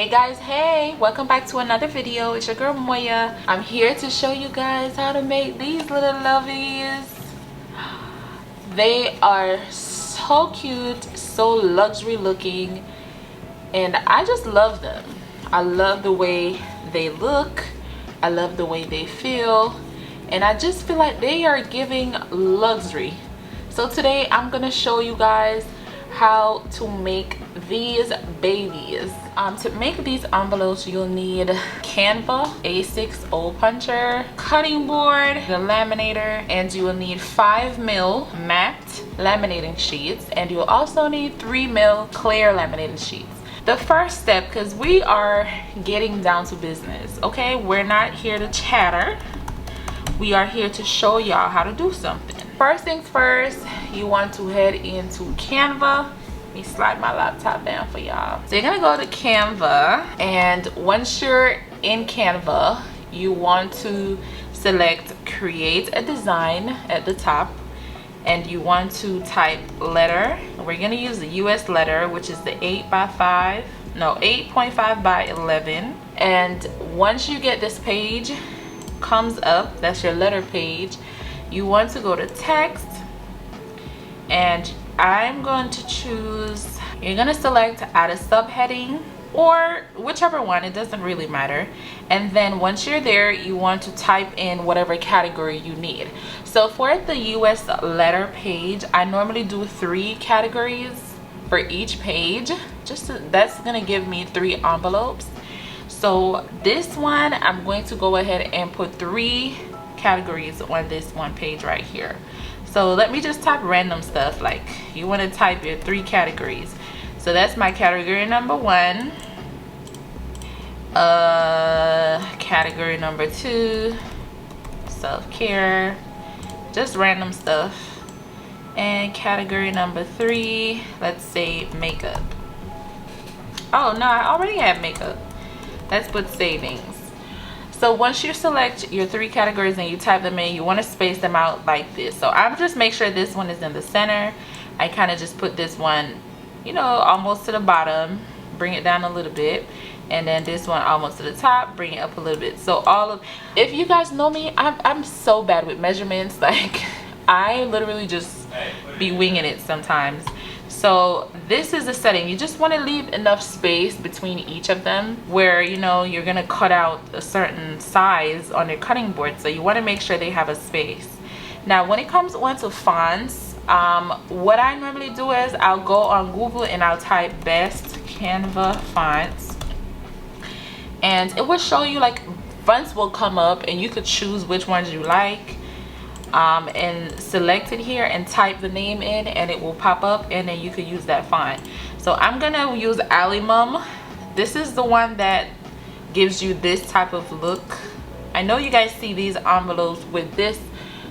Hey guys, hey, welcome back to another video. It's your girl Moya. I'm here to show you guys how to make these little lovies. They are so cute, so luxury looking, and I just love them. I love the way they look, I love the way they feel, and I just feel like they are giving luxury. So today I'm gonna show you guys how to make these babies. To make these envelopes, you'll need Canva, A6 hole puncher, cutting board, the laminator, and you will need 5mm matte laminating sheets, and you'll also need 3mm clear laminating sheets. The first step, because we are getting down to business, okay? We're not here to chatter. We are here to show y'all how to do something. First things first, you want to head into Canva. Let me slide my laptop down for y'all. So you're gonna go to Canva, and once you're in Canva, you want to select create a design at the top, and you want to type letter. We're gonna use the US letter, which is the 8.5 by 11. And once you get this page comes up, that's your letter page, you want to go to text, and I'm going to choose, you're going to select add a subheading or whichever one, it doesn't really matter. And then once you're there, you want to type in whatever category you need. So for the US letter page, I normally do 3 categories for each page. That's going to give me 3 envelopes. So this one, I'm going to go ahead and put 3 categories on this one page right here. So let me just type random stuff, like you want to type your 3 categories. So that's my category number 1, category number 2, self-care, just random stuff, and category number 3, let's say makeup. Oh no, I already have makeup. Let's put savings. So once you select your 3 categories and you type them in, you want to space them out like this. So I'm just make sure this one is in the center. I kind of just put this one, you know, almost to the bottom, bring it down a little bit, and then this one almost to the top, bring it up a little bit. So if you guys know me, I'm so bad with measurements. Like I literally just be winging it sometimes. So this is the setting. You just want to leave enough space between each of them where, you know, you're going to cut out a certain size on your cutting board. So you want to make sure they have a space. Now, when it comes on to fonts, what I normally do is I'll go on Google and I'll type best Canva fonts. And it will show you, like, fonts will come up and you could choose which ones you like. And select it here and type the name in, and it will pop up, and then you could use that font. So I'm gonna use Vellum. This is the one that gives you this type of look. I know you guys see these envelopes with this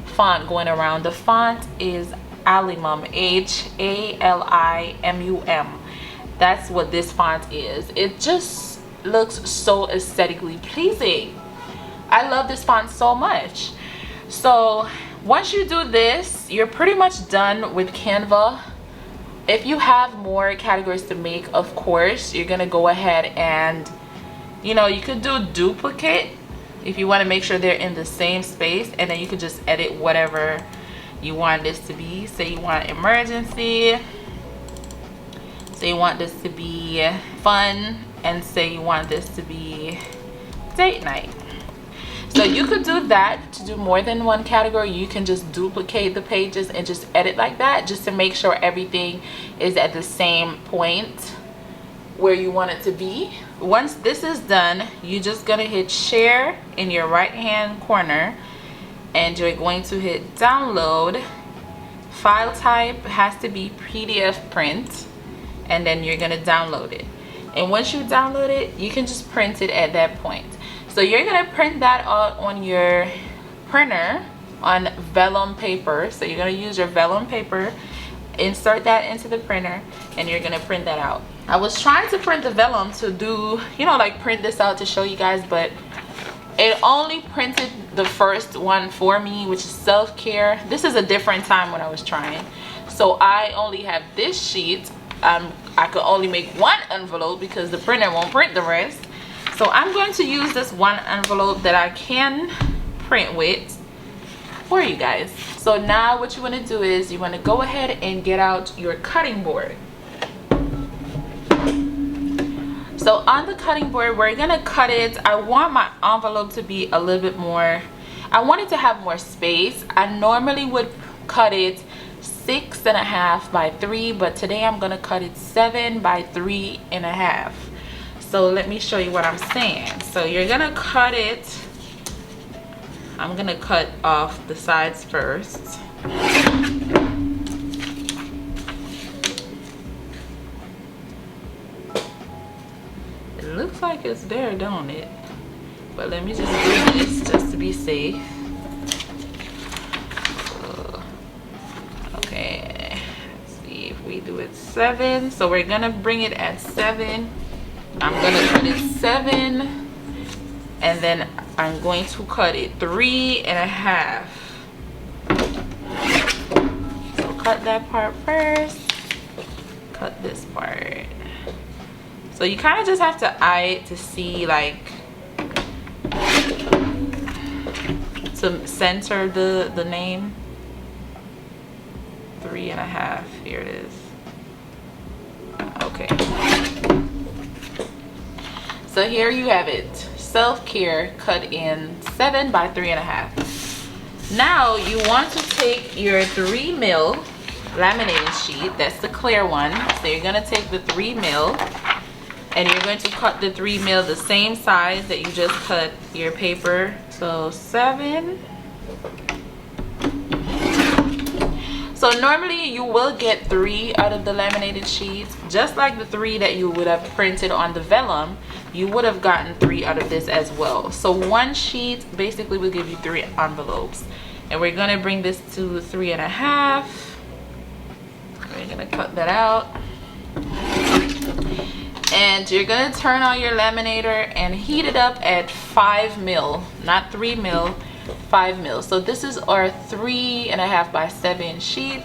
font going around. The font is Vellum, H-A-L-I-M-U-M. That's what this font is. It just looks so aesthetically pleasing. I love this font so much. So once you do this, you're pretty much done with Canva. If you have more categories to make, of course, you're gonna go ahead and, you know, you could do duplicate if you want to make sure they're in the same space, and then you could just edit whatever you want this to be. Say you want emergency, say you want this to be fun, and say you want this to be date night. So you could do that to do more than one category. You can just duplicate the pages and just edit like that, just to make sure everything is at the same point where you want it to be. Once this is done, you're just gonna hit share in your right hand corner, and you're going to hit download. File type has to be PDF print, and then you're gonna download it. And once you download it, you can just print it at that point. So you're gonna print that out on your printer on vellum paper. So you're gonna use your vellum paper, insert that into the printer, and you're gonna print that out. I was trying to print the vellum to do, you know, like print this out to show you guys, but it only printed the first one for me, which is self-care. This is a different time when I was trying. So I only have this sheet I could only make one envelope because the printer won't print the rest. So I'm going to use this one envelope that I can print with for you guys. So now what you want to do is you want to go ahead and get out your cutting board. So on the cutting board, we're gonna cut it. I want my envelope to be a little bit more, I want it to have more space. I normally would cut it 6.5 by 3, but today I'm gonna cut it 7 by 3.5. So let me show you what I'm saying. So you're gonna cut it, I'm gonna cut off the sides first. It looks like it's there, don't it? But let me just do this just to be safe. Okay, let's see if we do it 7. So we're gonna bring it at 7. I'm gonna cut it 7, and then I'm going to cut it 3.5. So cut that part first, cut this part. So you kind of just have to eye it to see, like, to center the name. 3.5, here it is. Okay. So here you have it, self-care cut in 7 by 3.5. Now you want to take your 3mm laminated sheet, that's the clear one. So you're gonna take the 3mm and you're going to cut the 3mm the same size that you just cut your paper. So 7. So normally you will get 3 out of the laminated sheets, just like the 3 that you would have printed on the vellum. You would have gotten 3 out of this as well. So one sheet basically will give you 3 envelopes, and we're gonna bring this to 3.5. We're gonna cut that out, and you're gonna turn on your laminator and heat it up at 5mm, not 3mm, 5mm. So this is our 3.5 by 7 sheet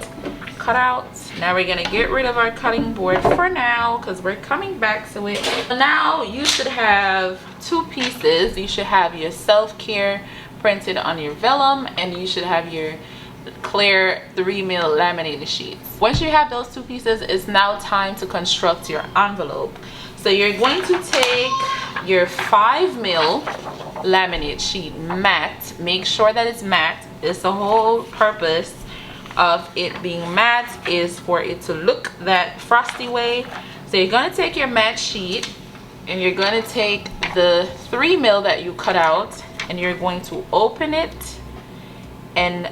cut out. Now we're gonna get rid of our cutting board for now because we're coming back to it. Now you should have 2 pieces. You should have your self-care printed on your vellum, and you should have your clear 3mm laminated sheets. Once you have those 2 pieces, it's now time to construct your envelope. So you're going to take your 5mm laminate sheet matte. Make sure that it's matte. It's the whole purpose of it being matte is for it to look that frosty way. So you're going to take your matte sheet and you're going to take the 3mm that you cut out, and you're going to open it and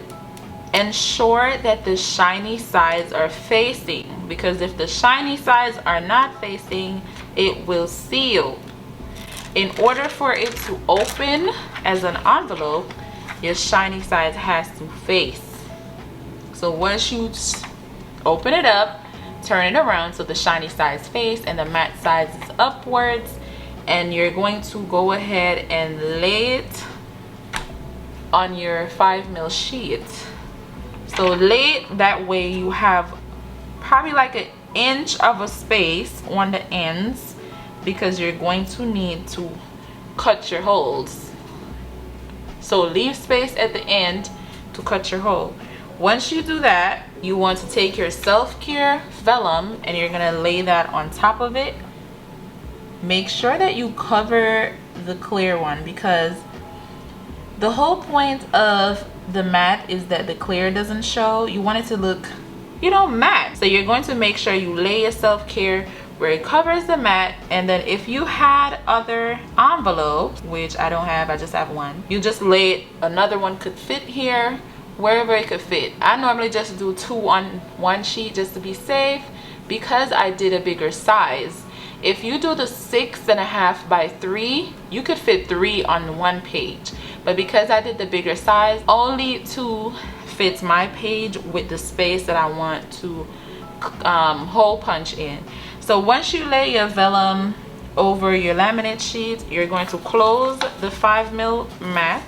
ensure that the shiny sides are facing, because if the shiny sides are not facing, it will seal. In order for it to open as an envelope, your shiny sides has to face. So once you open it up, turn it around so the shiny sides face and the matte sides is upwards, and you're going to go ahead and lay it on your 5mm sheet. So lay it that way you have probably like an inch of a space on the ends, because you're going to need to cut your holes. So leave space at the end to cut your hole. Once you do that, you want to take your self-care vellum and you're gonna lay that on top of it. Make sure that you cover the clear one, because the whole point of the matte is that the clear doesn't show. You want it to look, you know, matte. So you're going to make sure you lay your self-care where it covers the matte, and then if you had other envelopes, which I don't have, I just have one, you just lay it, another one could fit here, wherever it could fit. I normally just do 2 on one sheet just to be safe, because I did a bigger size. If you do the 6.5 by 3, you could fit 3 on one page, but because I did the bigger size, only 2 fits my page with the space that I want to hole punch in. So once you lay your vellum over your laminate sheet, you're going to close the 5mm mat,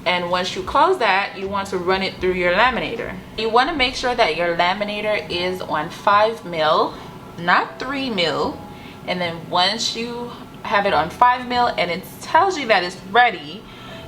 And once you close that, you want to run it through your laminator. You want to make sure that your laminator is on 5 mil, not 3 mil. And then once you have it on 5 mil and it tells you that it's ready,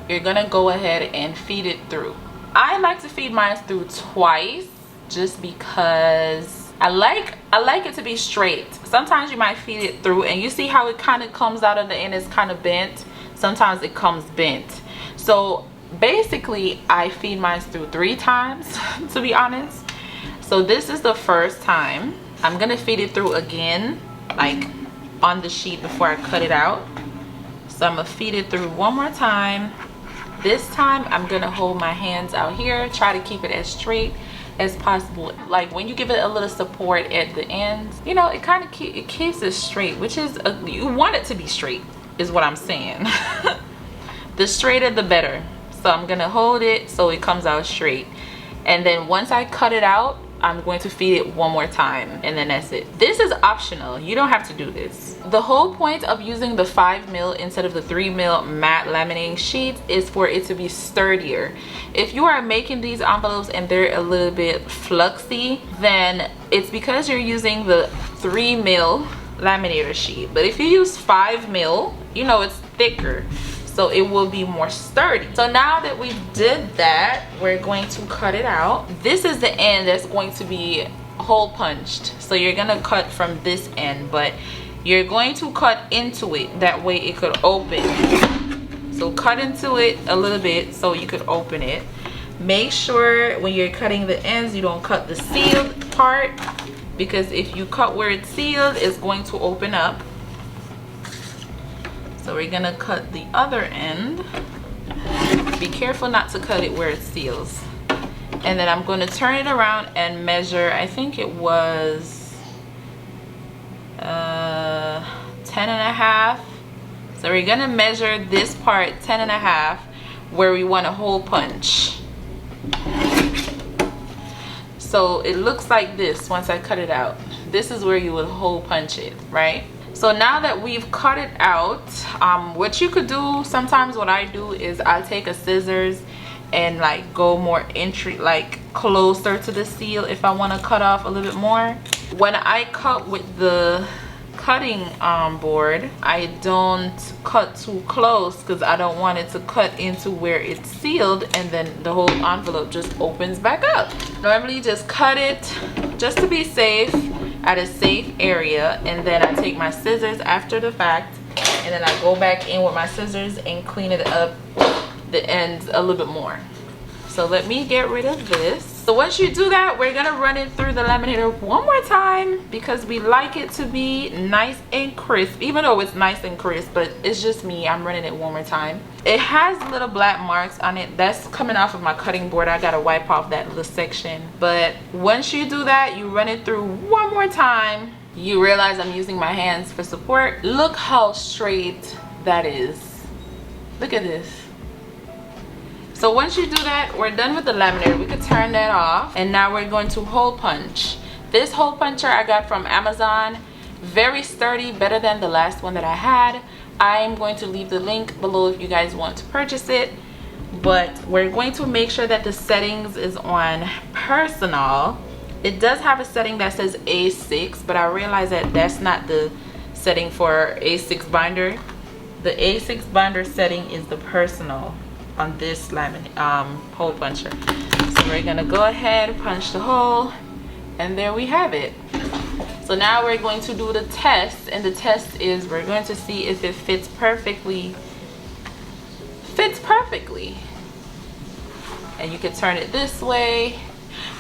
you're gonna go ahead and feed it through. I like to feed mine through twice, just because I like it to be straight. Sometimes you might feed it through and you see how it kind of comes out of the end, it's kind of bent. Sometimes it comes bent. So basically I feed mine through 3 times to be honest. So this is the first time. I'm gonna feed it through again, like on the sheet before I cut it out. So I'm gonna feed it through one more time. This time I'm gonna hold my hands out here, try to keep it as straight as possible. Like when you give it a little support at the ends, you know, it kind of keeps it straight, which is you want it to be straight is what I'm saying. The straighter the better. So I'm gonna hold it so it comes out straight, and then once I cut it out, I'm going to feed it one more time, and then that's it. This is optional, you don't have to do this. The whole point of using the 5 mil instead of the 3 mil matte laminating sheets is for it to be sturdier. If you are making these envelopes and they're a little bit fluxy, then it's because you're using the 3 mil laminator sheet. But if you use 5 mil, you know, it's thicker, so it will be more sturdy. So now that we did that, we're going to cut it out. This is the end that's going to be hole punched. So you're gonna cut from this end, but you're going to cut into it, that way it could open. So cut into it a little bit so you could open it. Make sure when you're cutting the ends, you don't cut the sealed part, because if you cut where it's sealed, it's going to open up. So we're gonna cut the other end. Be careful not to cut it where it seals. And then I'm gonna turn it around and measure, I think it was 10.5. So we're gonna measure this part 10.5 where we want a hole punch. So it looks like this once I cut it out. This is where you would hole punch it, right? So now that we've cut it out, what you could do, sometimes what I do is I take a scissors and like go more like closer to the seal if I want to cut off a little bit more. When I cut with the cutting board, I don't cut too close because I don't want it to cut into where it's sealed and then the whole envelope just opens back up. Normally just cut it just to be safe at a safe area, and then I take my scissors after the fact and then I go back in with my scissors and clean it up the ends a little bit more. So let me get rid of this. So once you do that, we're gonna run it through the laminator one more time because we like it to be nice and crisp, even though it's nice and crisp, but it's just me, I'm running it one more time. It has little black marks on it. That's coming off of my cutting board. I gotta wipe off that little section. But once you do that, you run it through one more time. You realize I'm using my hands for support. Look how straight that is. Look at this. So once you do that, we're done with the laminator. We could turn that off, and now we're going to hole punch. This hole puncher I got from Amazon. Very sturdy, better than the last one that I had. I'm going to leave the link below if you guys want to purchase it. But we're going to make sure that the settings is on personal. It does have a setting that says A6, but I realize that that's not the setting for A6 binder. The A6 binder setting is the personal on this hole puncher. So we're gonna go ahead, punch the hole, and there we have it. So now we're going to do the test, and the test is we're going to see if it fits perfectly. And you can turn it this way,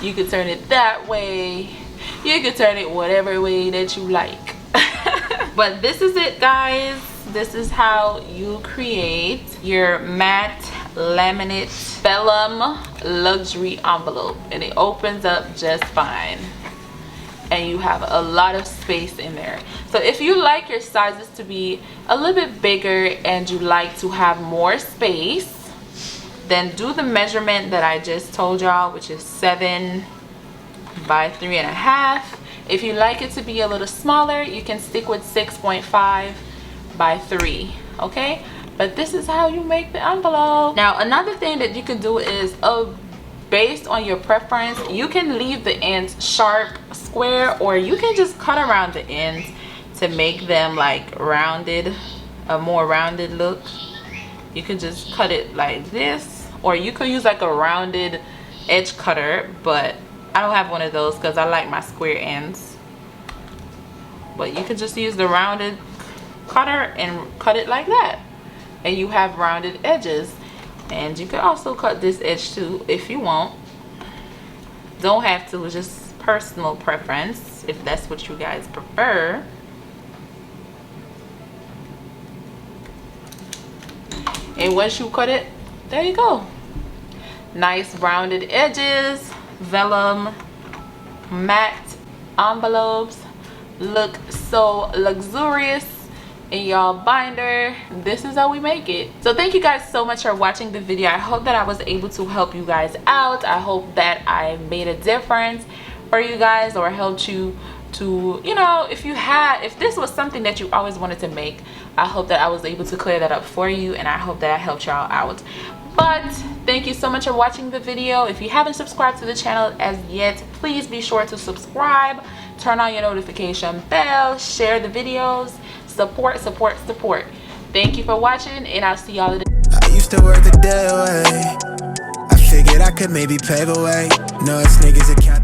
you can turn it that way, you can turn it whatever way that you like. But this is it, guys. This is how you create your matte laminate vellum luxury envelope, and it opens up just fine, and you have a lot of space in there. So if you like your sizes to be a little bit bigger and you like to have more space, then do the measurement that I just told y'all, which is 7 by 3.5. If you like it to be a little smaller, you can stick with 6.5 by 3. Okay, But this is how you make the envelope. Now another thing that you can do is based on your preference, you can leave the ends sharp, square, or you can just cut around the ends to make them like rounded, a more rounded look. You can just cut it like this, or you could use like a rounded edge cutter, but I don't have one of those because I like my square ends. But you can just use the rounded cutter and cut it like that, and you have rounded edges. And you can also cut this edge too if you want. Don't have to, it's just personal preference if that's what you guys prefer. And once you cut it, there you go. Nice rounded edges, vellum matte envelopes. Look so luxurious in y'all binder. This is how we make it. So thank you guys so much for watching the video. I hope that I was able to help you guys out. I hope that I made a difference for you guys, or helped you to, you know, if this was something that you always wanted to make, I hope that I was able to clear that up for you, and I hope that I helped y'all out. But thank you so much for watching the video. If you haven't subscribed to the channel as yet, please be sure to subscribe, turn on your notification bell, share the videos. Support. Thank you for watching, and I'll see y'all later. I used to work the day away. I figured I could maybe pave a way. No, it's niggas that count.